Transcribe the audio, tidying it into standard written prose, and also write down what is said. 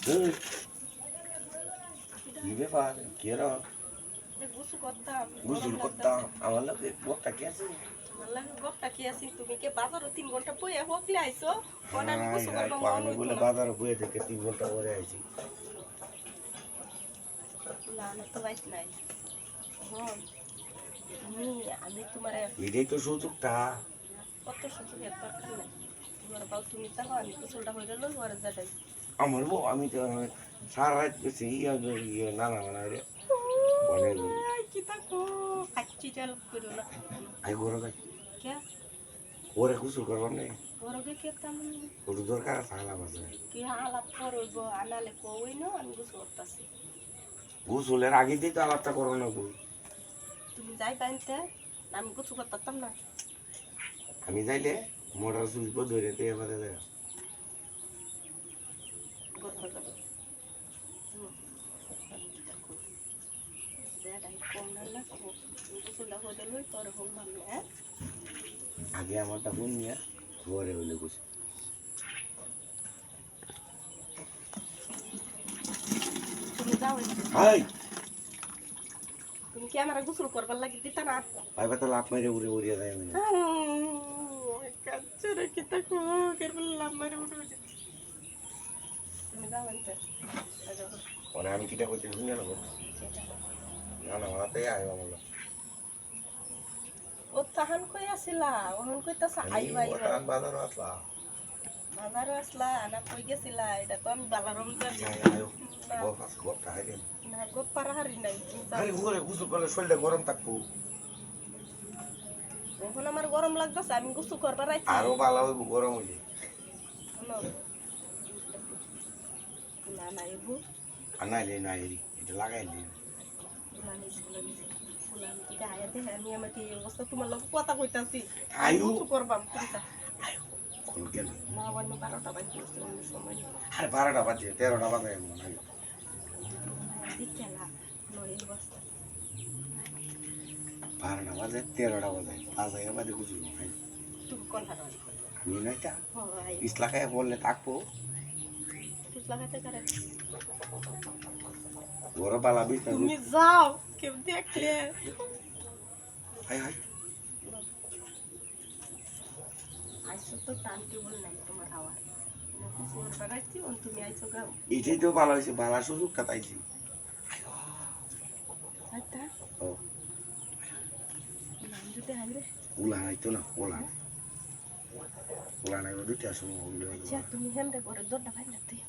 কি ব্যাপার কি র গোসল করতাম আমার লাগে বকটা কি আছে তুমি কে বাজারও 3 ঘন্টা বইয়া হকলে আইছো কোন আমি গোসল করব আমি বলে বাজারে বইয়ে থেকে 3 ঘন্টা পরে আইছি না না তো বাইক নাই হন আমি তোমারে এটাই তো সুযোগটা কত সুযোগের দরকার নাই তোমার বাউ তুমি তাও আমি গোসলটা হইলে লই ঘরে যাই আমার বউ আমি তো সারা রাত গেছি নানা বানা রে বলে কি তা কো কাচ্চি চাল করো না আই গরো গাই কে ওরে গোসল করবার নেই ওরগে কে তাম ওর দরকার সালা বাজে কি আলাপ করব আনালে কই না আমি গোসল করতাছি গোসলের আগে দিয়ে তো আলাপটা করো না বউ তুমি যাই বাইনতে আমি গোসল করতাম না আমি যাইলে মোটর সুইচ ধরে দিয়ে আমাদের আগে আমারটা ফোন নিয়ে ঘরে হইলে বসে তুমি কি আমার গোসল করবার লাগি দিতা না ভাইবা তো লাভ মাইরে উড়ে উড়িয়ে যায় আমি কাচ্চরে কি তা কো কেবল লাভ মারে উঠে তুমি যাও আনতে ওরে আমি কিটা করতে শুনি না না না ওরাতে আয় আমার ও তাহান কই আসিলা ওহন কইতাছ আইবা আইবা বাজার আসলা বাজার আসলা না কই গেছিলা এটা তো আমি বালারম যাই আয়ো ও পাস করতে হয় না গো পারাহারি নাই আরে ঘরে গোসল করলে শরীরটা গরম থাকবো এখন আমার গরম লাগতাছে আমি গোসল করবার আইছি আরো ভালো হইব গরম হইলে না না এবু আনাইলে না এরি এটা লাগাইলে আমি আমাকে এই অবস্থা তোমার লোক কথা কইতাছি আয়ু করবাম কোন গেল না অন্য 12টা বাজে সময় আরে 12টা বাজে 13টা বাজে মনে হয় দিকেলা নয় অবস্থা 12টা বাজে 13টা বাজে বাজে বাজে কিছু নাই তুমি কোন হারাই আমি নাইটা হয় ইসলাকায় বললে থাকবো লাগাতে করে বড় বালা বিছ তুমি যাও কেউ দেখলে হাই হাই আইসো তো টান টেবল নাই তোমার আওয়াজ গোসল বানাইছি অন তুমি আইসো গাও এটাই তো ভালো হয়েছে ভালো সুযোগটা পাইছি আচ্ছা ও নাম দিতে হাইরে উলা নাই তো না উলা নাই দুইটা সময় আচ্ছা তুমি হেমরে করে দড়টা ভাই না তুই